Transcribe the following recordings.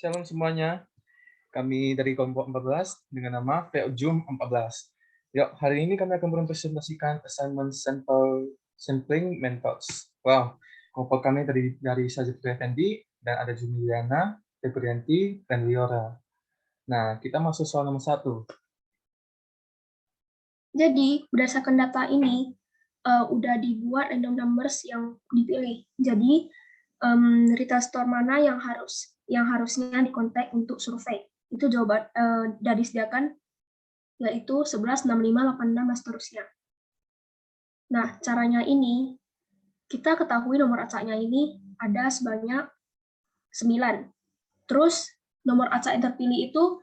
Shalom semuanya, kami dari kelompok 14 dengan nama POJUM 14. Yuk, hari ini kami akan mempresentasikan assignment sampling methods. Wow, kelompok kami dari Sajid Effendi dan ada Juliana, Febrianti, dan Liora. Nah, kita masuk soal nomor 1. Jadi, berdasarkan data ini, udah dibuat random numbers yang dipilih. Jadi, retail store mana yang harusnya dikontak untuk survei. Itu jawaban dari disediakan, yaitu 11, 65, 86, dan seterusnya. Nah, caranya ini, kita ketahui nomor acaknya ini ada sebanyak 9. Terus, nomor acak yang terpilih itu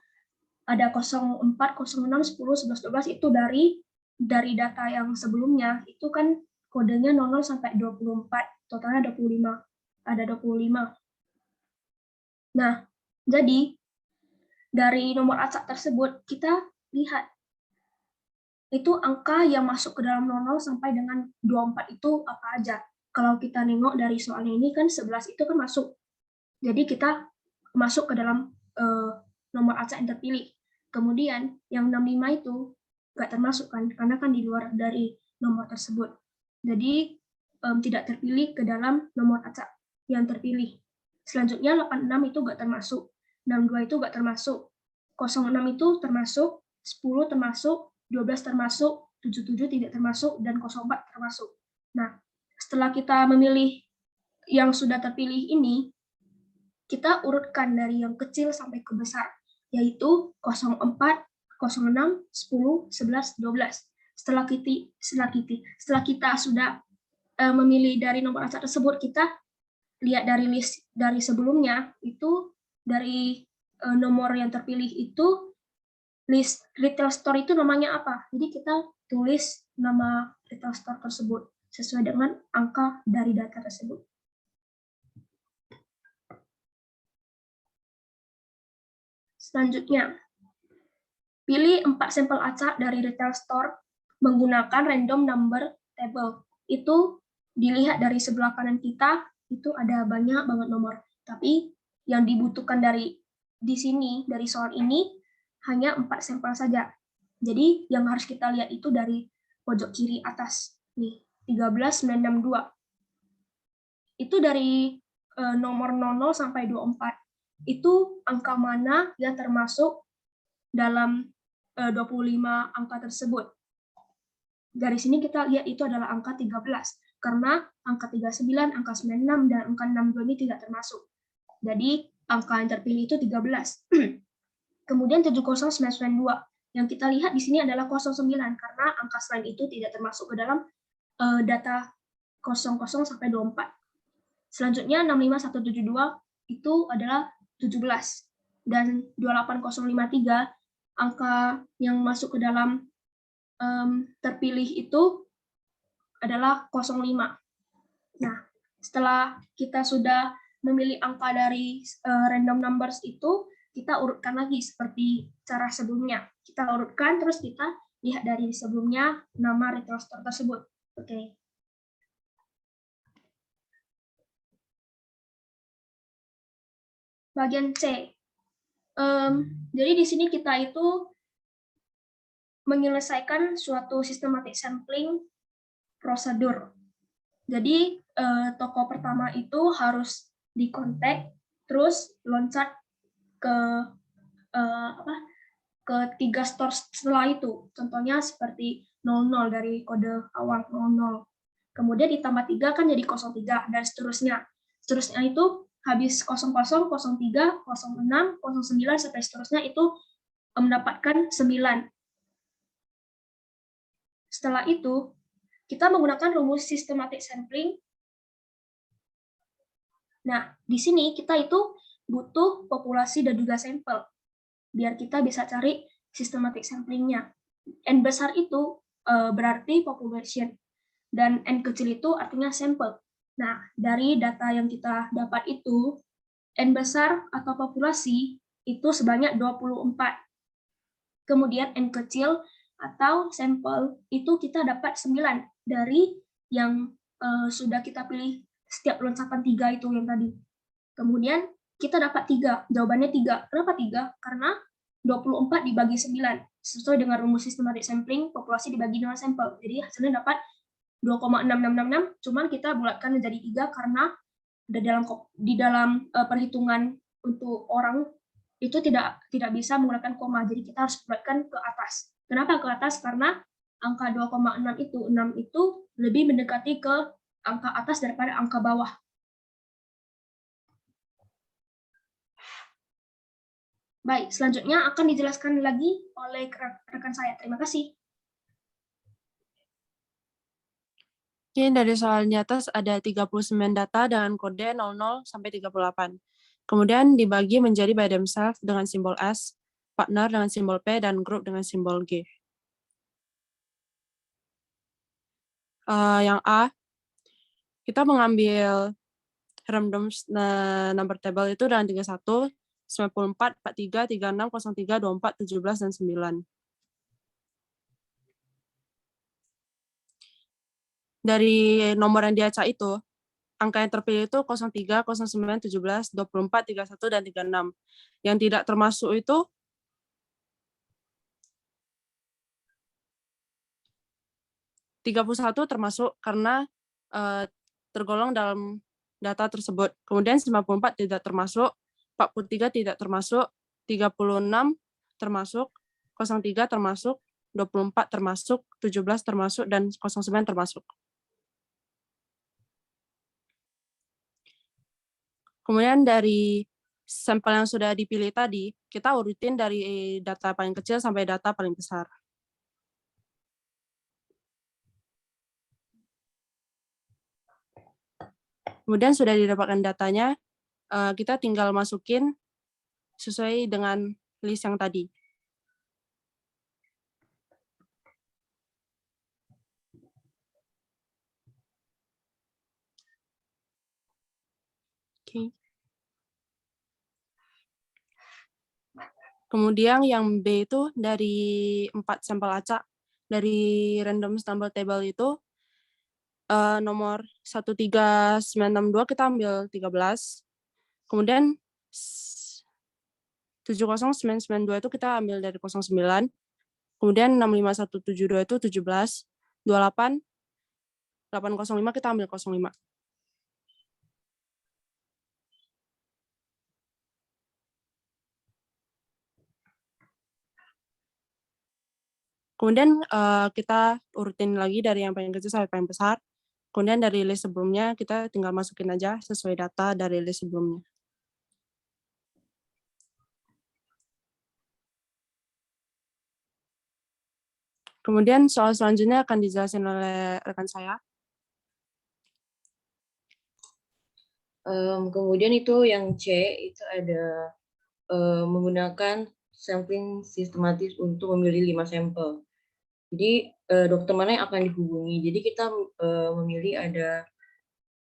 ada 04, 06, 10, 11, 12 itu dari data yang sebelumnya itu kan kodenya 00 sampai 24, totalnya 25. Ada 25. Nah, jadi dari nomor acak tersebut kita lihat itu angka yang masuk ke dalam 00 sampai dengan 24 itu apa aja. Kalau kita nengok dari soalnya ini kan 11 itu kan masuk. Jadi kita masuk ke dalam nomor acak yang terpilih. Kemudian yang 65 itu nggak termasuk kan, karena kan di luar dari nomor tersebut. Jadi tidak terpilih ke dalam nomor acak yang terpilih. Selanjutnya 86 itu nggak termasuk, 62 itu nggak termasuk, 06 itu termasuk, 10 termasuk, 12 termasuk, 77 tidak termasuk, dan 04 termasuk. Nah, setelah kita memilih yang sudah terpilih ini, kita urutkan dari yang kecil sampai ke besar, yaitu 04, 06, 10, 11, 12. Setelah kita sudah memilih dari nomor acak tersebut, kita lihat dari list dari sebelumnya, itu dari nomor yang terpilih itu, list retail store itu namanya apa. Jadi kita tulis nama retail store tersebut sesuai dengan angka dari data tersebut. Selanjutnya, pilih 4 sampel acak dari retail store menggunakan random number table. Itu dilihat dari sebelah kanan kita, itu ada banyak banget nomor. Tapi yang dibutuhkan di sini, dari soal ini, hanya 4 sampel saja. Jadi yang harus kita lihat itu dari pojok kiri atas. Nih, 13962. Itu dari nomor 00 sampai 24. Itu angka mana yang termasuk dalam 25 angka tersebut. Dari sini kita lihat itu adalah angka 13, karena angka 39, angka 96, dan angka 62 ini tidak termasuk. Jadi angka yang terpilih itu 13. Kemudian 70992. Yang kita lihat di sini adalah 09, karena angka selain itu tidak termasuk ke dalam data 00 sampai 24. Selanjutnya 65172 itu adalah 17. Dan 28053, angka yang masuk ke dalam terpilih itu adalah 05. Nah, setelah kita sudah memilih angka dari random numbers itu, kita urutkan lagi seperti cara sebelumnya. Kita urutkan, terus kita lihat dari sebelumnya nama retail store tersebut. Oke. Bagian C. Jadi di sini kita itu menyelesaikan suatu systematic sampling prosedur. Jadi toko pertama itu harus dikontak, terus loncat ke ke 3 store setelah itu. Contohnya seperti 00 dari kode awal 00. Kemudian ditambah 3 kan jadi 03 dan seterusnya. Seterusnya itu habis 00, 03, 06, 09 sampai seterusnya itu mendapatkan 9. Setelah itu kita menggunakan rumus systematic sampling. Nah, di sini kita itu butuh populasi dan juga sampel, biar kita bisa cari systematic sampling-nya. N besar itu berarti population, dan N kecil itu artinya sampel. Nah, dari data yang kita dapat itu, N besar atau populasi itu sebanyak 24. Kemudian N kecil atau sampel itu kita dapat 9 dari yang sudah kita pilih setiap loncatan 3 itu yang tadi. Kemudian kita dapat 3. Jawabannya 3. Kenapa 3? Karena 24 dibagi 9. Sesuai dengan rumus systematic sampling, populasi dibagi dengan sampel. Jadi hasilnya dapat 2,6666, cuman kita bulatkan menjadi 3 karena di dalam perhitungan untuk orang itu tidak bisa menggunakan koma. Jadi kita harus bulatkan ke atas. Kenapa ke atas? Karena angka 2,6 itu lebih mendekati ke angka atas daripada angka bawah. Baik, selanjutnya akan dijelaskan lagi oleh rekan saya. Terima kasih. Oke, dari soal di atas ada 39 data dengan kode 00 sampai 38. Kemudian dibagi menjadi by themselves dengan simbol S, partner dengan simbol P, dan group dengan simbol G. Yang A, kita mengambil random number table itu dengan 31, 94, 43, 36, 03, 24, 17, dan 9. Dari nomor yang diacak itu, angka yang terpilih itu 03, 09, 17, 24, 31, dan 36. Yang tidak termasuk itu 31 termasuk karena tergolong dalam data tersebut. Kemudian 94 tidak termasuk, 43 tidak termasuk, 36 termasuk, 03 termasuk, 24 termasuk, 17 termasuk, dan 09 termasuk. Kemudian dari sampel yang sudah dipilih tadi, kita urutin dari data paling kecil sampai data paling besar. Kemudian sudah didapatkan datanya, kita tinggal masukin sesuai dengan list yang tadi. Oke. Kemudian yang B itu dari 4 sampel acak dari random sample table itu nomor 13962 kita ambil 13. Kemudian 70992 itu kita ambil dari 09. Kemudian 65172 itu 17. 28 805 kita ambil 05. Kemudian kita urutin lagi dari yang paling kecil sampai paling besar. Kemudian dari list sebelumnya kita tinggal masukin aja sesuai data dari list sebelumnya. Kemudian soal selanjutnya akan dijelasin oleh rekan saya. Kemudian itu yang C itu ada menggunakan sampling sistematis untuk memilih 5 sampel. Jadi dokter mana yang akan dihubungi. Jadi kita memilih ada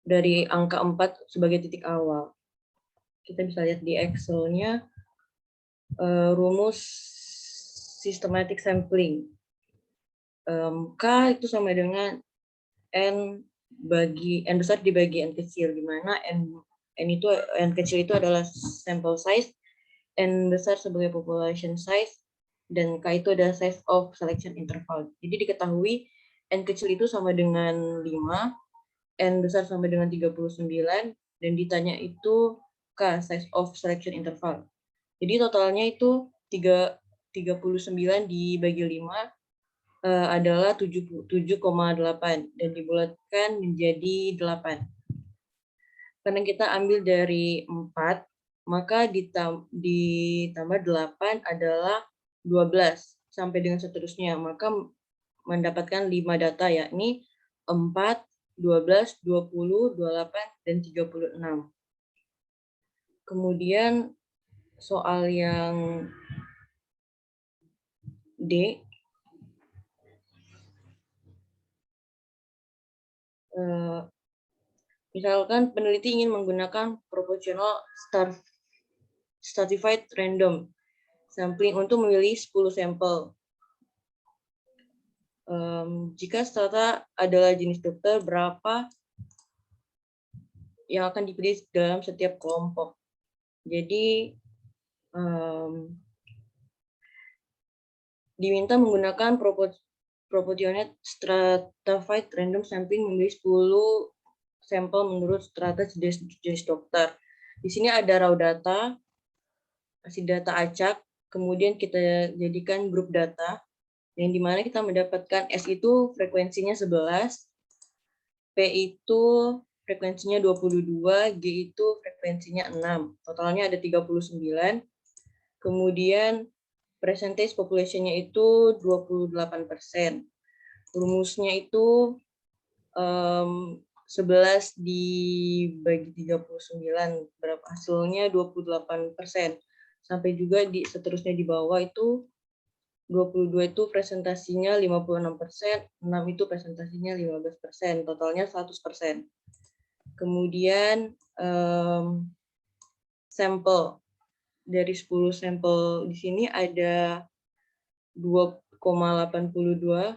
dari angka 4 sebagai titik awal. Kita bisa lihat di Excel-nya rumus systematic sampling. K itu sama dengan N besar dibagi N kecil, di mana N kecil itu adalah sample size, N besar sebagai population size, dan K itu adalah size of selection interval. Jadi diketahui N kecil itu sama dengan 5, N besar sama dengan 39, dan ditanya itu K, size of selection interval. Jadi totalnya itu 39 dibagi 5 adalah 7,8 dan dibulatkan menjadi 8. Karena kita ambil dari 4, maka ditambah 8 adalah 12 sampai dengan seterusnya. Maka mendapatkan 5 data, yakni 4, 12, 20, 28, dan 36. Kemudian soal yang D, misalkan peneliti ingin menggunakan proportional stratified random sampling untuk memilih 10 sampel. Jika strata adalah jenis dokter, berapa yang akan dipilih dalam setiap kelompok? Jadi diminta menggunakan proportionate stratified random sampling, memilih 10 sampel menurut strata jenis dokter. Di sini ada raw data, kasih data acak, kemudian kita jadikan grup data, yang dimana kita mendapatkan S itu frekuensinya 11, P itu frekuensinya 22, G itu frekuensinya 6. Totalnya ada 39. Kemudian percentage population-nya itu 28%. Rumusnya itu 11 dibagi 39, berapa hasilnya 28%. Sampai juga seterusnya di bawah itu 22 itu presentasinya 56%, 6 itu presentasinya 15%, totalnya 100%. Kemudian sampel. Dari 10 sampel di sini ada 2,82,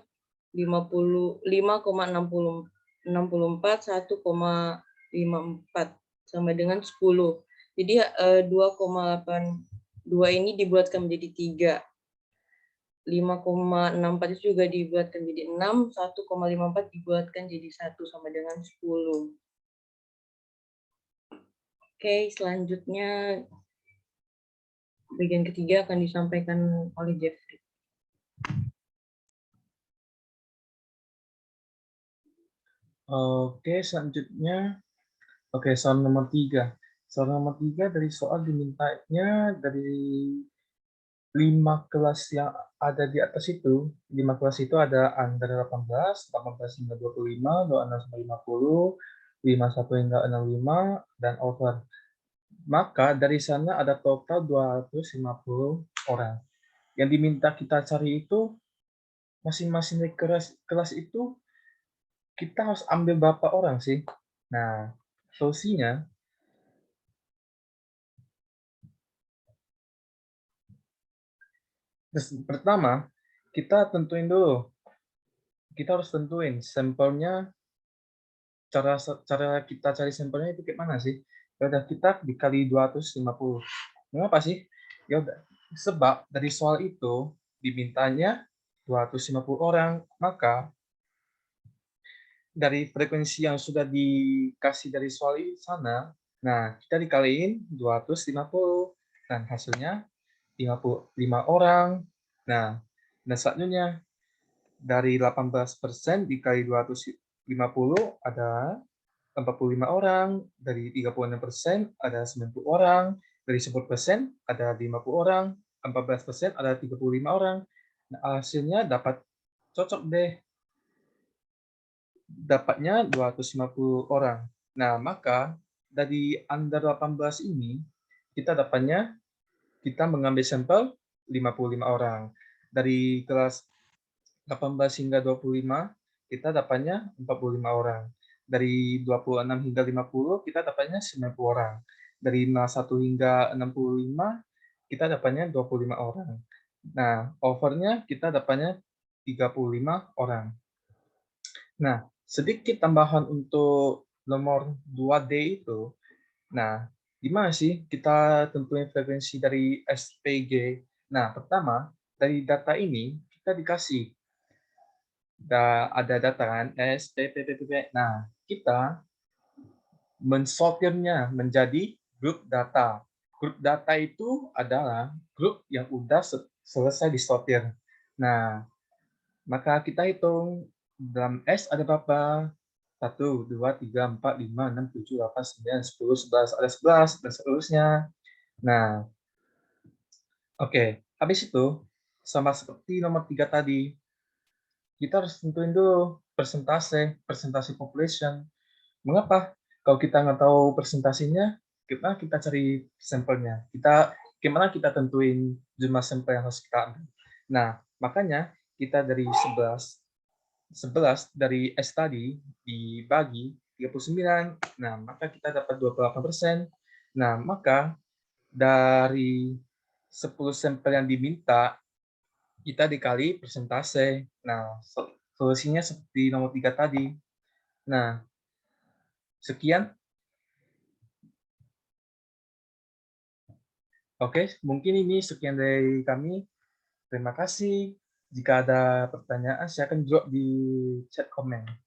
5,64, 1,54 sama dengan 10. Jadi 2,82 ini dibuatkan menjadi 3. 5,64 itu juga dibuatkan jadi 6, 1,54 dibuatkan jadi 1 sama dengan 10. Oke, selanjutnya bagian ketiga akan disampaikan oleh Jeffrey. Oke, selanjutnya. Oke, soal nomor 3. Soal nomor 3 dari soal dimintanya dari 5 kelas yang ada di atas itu. 5 kelas itu ada antara 18, 18 hingga 25, 26 sampai 50, 51 hingga 65, dan over. Maka dari sana ada total 250 orang. Yang diminta kita cari itu masing-masing kelas itu kita harus ambil berapa orang sih? Nah, solusinya pertama kita tentuin dulu. Kita harus tentuin sampelnya, cara kita cari sampelnya itu kayak mana sih? Ya udah, kita dikali 250. Mengapa sih? Ya udah, sebab dari soal itu dimintanya 250 orang, maka dari frekuensi yang sudah dikasih dari soal ini sana, nah kita dikaliin 250 dan hasilnya 55 orang. Nah, dan selanjutnya dari 18% dikali 250 ada 45 orang, dari 36% ada 90 orang, dari 10% ada 50 orang, 14% ada 35 orang. Nah, hasilnya dapat cocok deh. Dapatnya 250 orang. Nah, maka dari under 18 ini kita dapatnya kita mengambil sampel 55 orang. Dari kelas 18 hingga 25 kita dapatnya 45 orang. Dari 26 hingga 50 kita dapatnya 90 orang. Dari 51 hingga 65 kita dapatnya 25 orang. Nah, overnya kita dapatnya 35 orang. Nah, sedikit tambahan untuk nomor 2D itu. Nah, gimana sih kita tentuin frekuensi dari SPG? Nah, pertama, dari data ini kita dikasih ada data kan S, P, P, P, P, P. Nah, kita mensortirnya menjadi grup data. Grup data itu adalah grup yang udah selesai disortir. Nah, maka kita hitung dalam S ada berapa? 1, 2, 3, 4, 5, 6, 7, 8, 9, 10, 11, ada 11, dan seterusnya. Nah, oke. Habis itu, sama seperti nomor 3 tadi, kita harus tentuin dulu persentase population. Mengapa? Kalau kita nggak tahu presentasinya, gimana kita cari sampelnya? Gimana kita tentuin jumlah sampel yang harus kita ambil? Nah, makanya kita dari 11 dari S tadi dibagi 39, nah maka kita dapat 28%. Nah, maka dari 10 sampel yang diminta, kita dikali persentase. Nah, solusinya seperti nomor 3 tadi. Nah, sekian Oke, mungkin ini sekian dari kami. Terima kasih. Jika ada pertanyaan, silakan drop di chat komen.